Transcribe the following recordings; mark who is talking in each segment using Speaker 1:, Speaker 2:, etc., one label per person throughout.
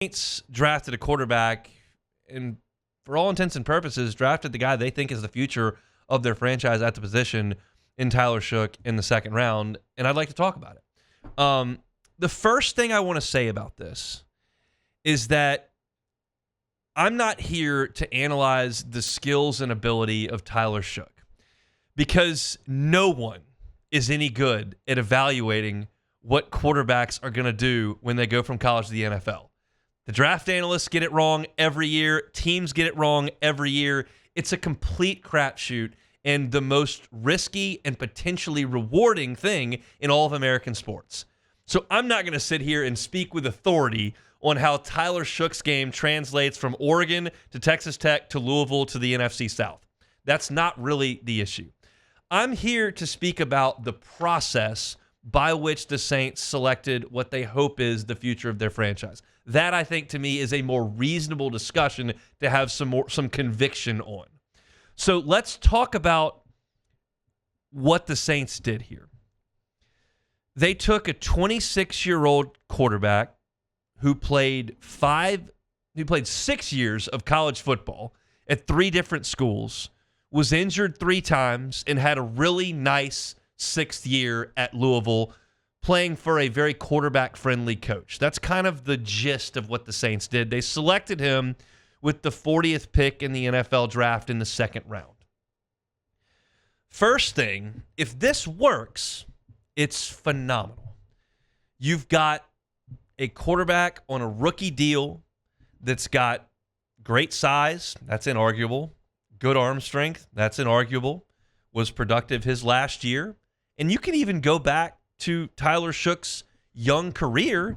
Speaker 1: Saints drafted a quarterback and for all intents and purposes drafted the guy they think is the future of their franchise at the position in Tyler Shough in the second round, and I'd like to talk about it. The first thing I want to say about this is that I'm not here to analyze the skills and ability of Tyler Shough because no one is any good at evaluating what quarterbacks are going to do when they go from college to the NFL. The draft analysts get it wrong every year. Teams get it wrong every year. It's a complete crapshoot and the most risky and potentially rewarding thing in all of American sports. So I'm not going to sit here and speak with authority on how Tyler Shough's game translates from Oregon to Texas Tech to Louisville to the NFC South. That's not really the issue. I'm here to speak about the process by which the Saints selected what they hope is the future of their franchise. That, I think, to me, is a more reasonable discussion to have some conviction on. So let's talk about what the Saints did here. They took a 26-year-old quarterback who played 6 years of college football at 3 different schools, was injured 3 times, and had a really nice 6th year at Louisville, playing for a very quarterback-friendly coach. That's kind of the gist of what the Saints did. They selected him with the 40th pick in the NFL draft in the second round. First thing, if this works, it's phenomenal. You've got a quarterback on a rookie deal that's got great size, that's inarguable, good arm strength, that's inarguable, was productive his last year, and you can even go back to Tyler Shough's young career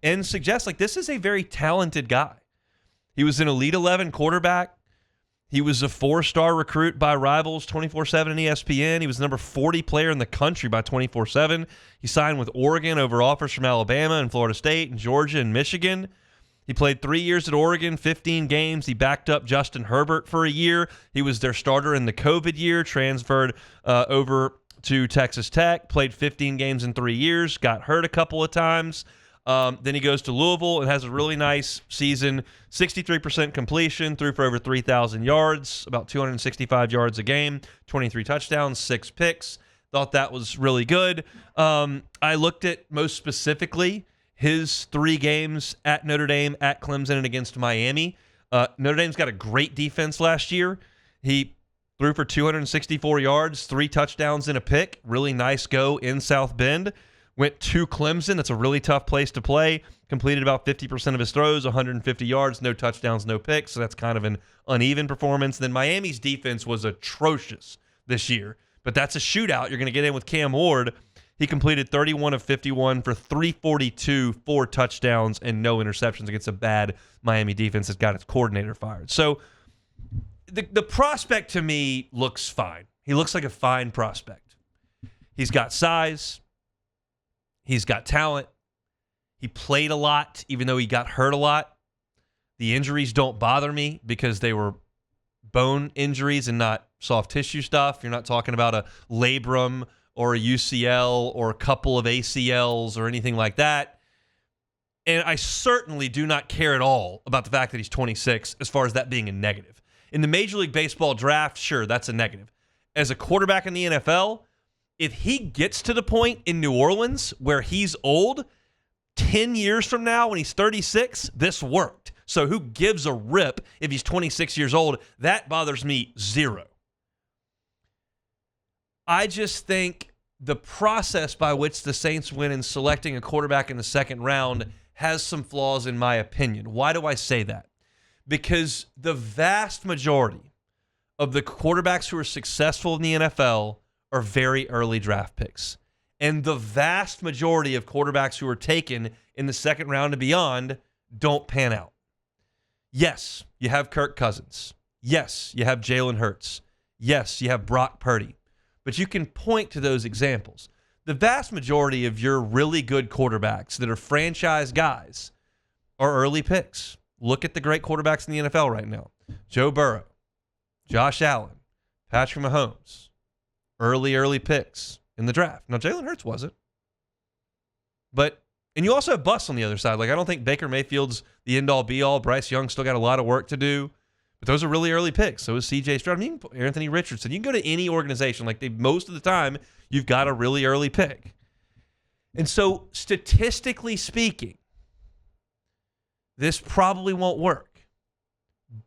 Speaker 1: and suggest, like, this is a very talented guy. He was an Elite 11 quarterback. He was a 4-star recruit by Rivals 24/7 and ESPN. He was the number 40 player in the country by 24/7. He signed with Oregon over offers from Alabama and Florida State and Georgia and Michigan. He played 3 years at Oregon, 15 games. He backed up Justin Herbert for a year. He was their starter in the COVID year, transferred over to Texas Tech, played 15 games in 3 years, got hurt a couple of times. Then he goes to Louisville and has a really nice season, 63% completion, threw for over 3,000 yards, about 265 yards a game, 23 touchdowns, 6 picks. Thought that was really good. I looked at most specifically his 3 games at Notre Dame, at Clemson, and against Miami. Notre Dame's got a great defense last year. He threw for 264 yards, 3 touchdowns and a pick. Really nice go in South Bend. Went to Clemson. That's a really tough place to play. Completed about 50% of his throws, 150 yards, no touchdowns, no picks. So that's kind of an uneven performance. Then Miami's defense was atrocious this year. But that's a shootout. You're going to get in with Cam Ward. He completed 31 of 51 for 342, 4 touchdowns, and no interceptions against a bad Miami defense that's got its coordinator fired. So the prospect to me looks fine. He looks like a fine prospect. He's got size. He's got talent. He played a lot, even though he got hurt a lot. The injuries don't bother me because they were bone injuries and not soft tissue stuff. You're not talking about a labrum or a UCL or a couple of ACLs or anything like that. And I certainly do not care at all about the fact that he's 26 as far as that being a negative. In the Major League Baseball draft, sure, that's a negative. As a quarterback in the NFL, if he gets to the point in New Orleans where he's old, 10 years from now when he's 36, this worked. So who gives a rip if he's 26 years old? That bothers me zero. I just think the process by which the Saints went in selecting a quarterback in the second round has some flaws in my opinion. Why do I say that? Because the vast majority of the quarterbacks who are successful in the NFL are very early draft picks. And the vast majority of quarterbacks who are taken in the second round and beyond don't pan out. Yes, you have Kirk Cousins. Yes, you have Jalen Hurts. Yes, you have Brock Purdy. But you can point to those examples. The vast majority of your really good quarterbacks that are franchise guys are early picks. Look at the great quarterbacks in the NFL right now. Joe Burrow, Josh Allen, Patrick Mahomes. Early picks in the draft. Now, Jalen Hurts wasn't. But And you also have busts on the other side. Like, I don't think Baker Mayfield's the end-all, be-all. Bryce Young still got a lot of work to do. But those are really early picks. So is C.J. Stroud. I mean, Anthony Richardson. You can go to any organization. Like, most of the time, you've got a really early pick. And so, statistically speaking, this probably won't work.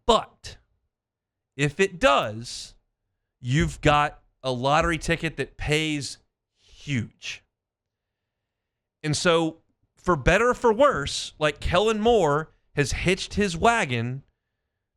Speaker 1: But if it does, you've got a lottery ticket that pays huge. And so, for better or for worse, like Kellen Moore has hitched his wagon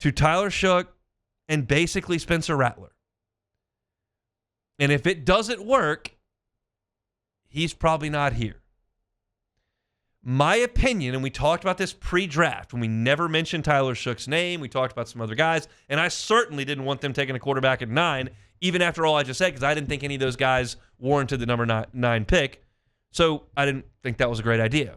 Speaker 1: to Tyler Shough and basically Spencer Rattler. And if it doesn't work, he's probably not here. My opinion, and we talked about this pre-draft, when we never mentioned Tyler Shough's name, we talked about some other guys, and I certainly didn't want them taking a quarterback at 9, even after all I just said, because I didn't think any of those guys warranted the number 9 pick. So I didn't think that was a great idea.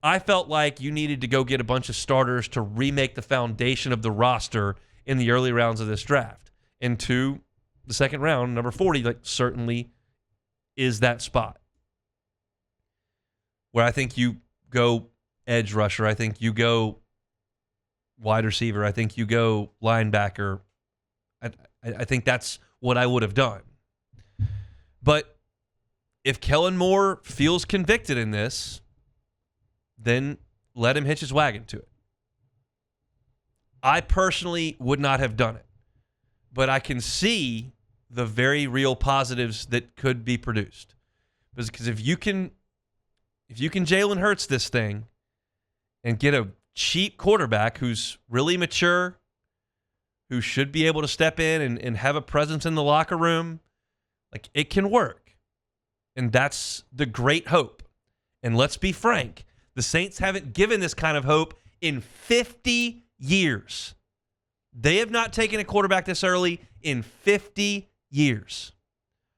Speaker 1: I felt like you needed to go get a bunch of starters to remake the foundation of the roster in the early rounds of this draft. And to the second round, number 40, like, certainly is that spot. Where I think you go edge rusher, I think you go wide receiver, I think you go linebacker. I think that's what I would have done. But if Kellen Moore feels convicted in this, then let him hitch his wagon to it. I personally would not have done it, but I can see the very real positives that could be produced. Because if you can Jalen Hurts this thing and get a cheap quarterback who's really mature, who should be able to step in and have a presence in the locker room, like, it can work. And that's the great hope. And let's be frank, the Saints haven't given this kind of hope in 50 years. They have not taken a quarterback this early in 50 years.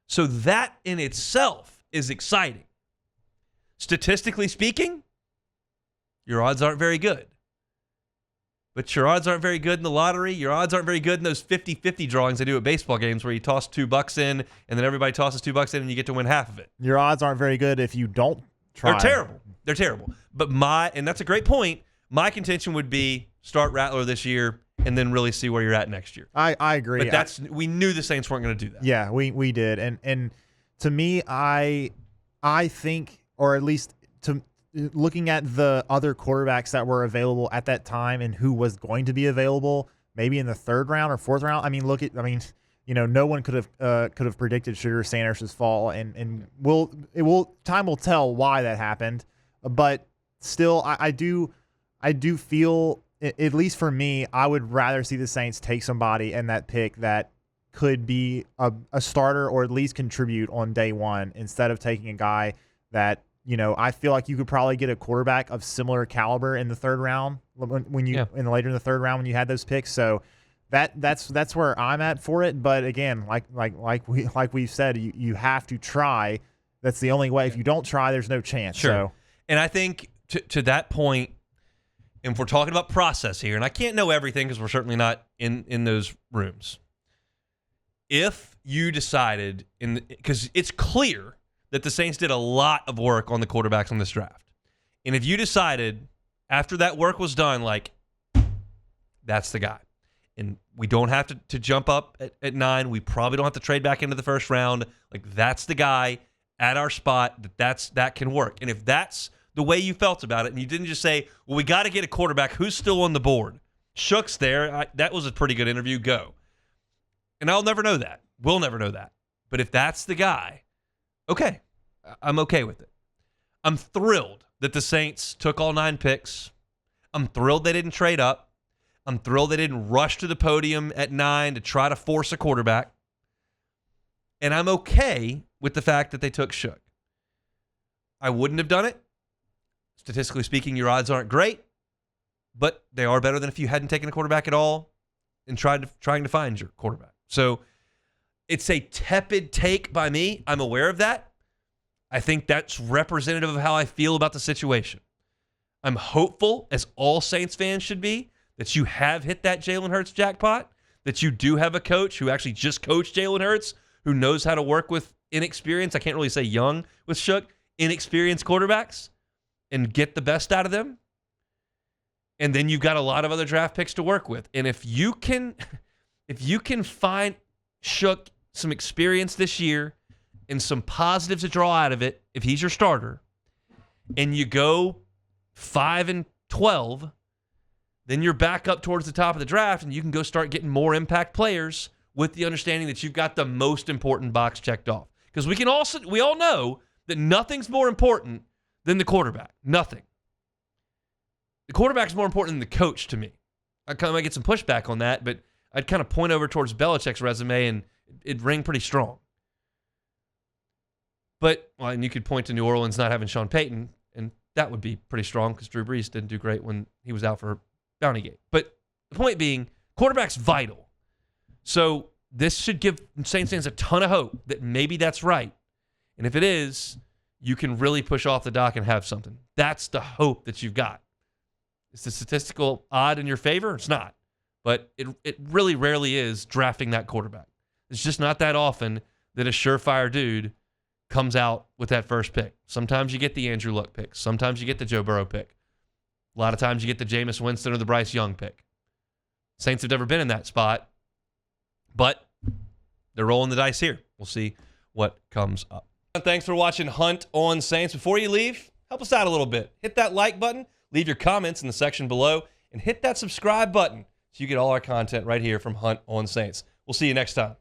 Speaker 1: So that in itself is exciting. Statistically speaking, your odds aren't very good. But your odds aren't very good in the lottery. Your odds aren't very good in those 50-50 drawings they do at baseball games where you toss $2 in and then everybody tosses $2 in and you get to win half of it.
Speaker 2: Your odds aren't very good if you don't try.
Speaker 1: They're terrible. But and that's a great point. My contention would be start Rattler this year and then really see where you're at next year.
Speaker 2: I agree.
Speaker 1: But we knew the Saints weren't going to do that.
Speaker 2: Yeah, we did. And to me, I think, or at least looking at the other quarterbacks that were available at that time and who was going to be available, maybe in the 3rd round or 4th round. No one could have predicted Shedeur Sanders' fall, and time will tell why that happened. But still, I do feel, at least for me, I would rather see the Saints take somebody in that pick that could be a starter or at least contribute on day one, instead of taking a guy that, I feel like you could probably get a quarterback of similar caliber in the 3rd round later in the 3rd round when you had those picks. So that's where I'm at for it. But again, like we've said, you have to try. That's the only way. If you don't try, there's no chance.
Speaker 1: Sure.
Speaker 2: So.
Speaker 1: And I think to that point, and if we're talking about process here, and I can't know everything because we're certainly not in those rooms. If you decided because it's clear that the Saints did a lot of work on the quarterbacks on this draft. And if you decided after that work was done, like, that's the guy. And we don't have to jump up at 9. We probably don't have to trade back into the 1st round. Like, that's the guy at our spot that can work. And if that's the way you felt about it, and you didn't just say, well, we got to get a quarterback who's still on the board. Shough's there. That was a pretty good interview. Go. And I'll never know that. We'll never know that. But if that's the guy, okay, I'm okay with it. I'm thrilled that the Saints took all 9 picks. I'm thrilled they didn't trade up. I'm thrilled they didn't rush to the podium at 9 to try to force a quarterback. And I'm okay with the fact that they took Shough. I wouldn't have done it. Statistically speaking, your odds aren't great, but they are better than if you hadn't taken a quarterback at all and trying to find your quarterback. So it's a tepid take by me. I'm aware of that. I think that's representative of how I feel about the situation. I'm hopeful, as all Saints fans should be, that you have hit that Jalen Hurts jackpot, that you do have a coach who actually just coached Jalen Hurts, who knows how to work with inexperienced, I can't really say young with Shough, inexperienced quarterbacks, and get the best out of them. And then you've got a lot of other draft picks to work with. And if you can find Shough some experience this year and some positives to draw out of it, if he's your starter, and you go 5-12, then you're back up towards the top of the draft, and you can go start getting more impact players with the understanding that you've got the most important box checked off. Because we all know that nothing's more important than the quarterback. Nothing. The quarterback's more important than the coach to me. I might get some pushback on that, but I'd kind of point over towards Belichick's resume, and it'd ring pretty strong. But, well, and you could point to New Orleans not having Sean Payton, and that would be pretty strong because Drew Brees didn't do great when he was out for Bountygate. But the point being, quarterback's vital. So this should give Saints fans a ton of hope that maybe that's right. And if it is, you can really push off the dock and have something. That's the hope that you've got. Is the statistical odd in your favor? It's not. But it really rarely is drafting that quarterback. It's just not that often that a surefire dude comes out with that first pick. Sometimes you get the Andrew Luck pick. Sometimes you get the Joe Burrow pick. A lot of times you get the Jameis Winston or the Bryce Young pick. Saints have never been in that spot, but they're rolling the dice here. We'll see what comes up. Thanks for watching Hunt on Saints. Before you leave, help us out a little bit. Hit that like button, leave your comments in the section below, and hit that subscribe button so you get all our content right here from Hunt on Saints. We'll see you next time.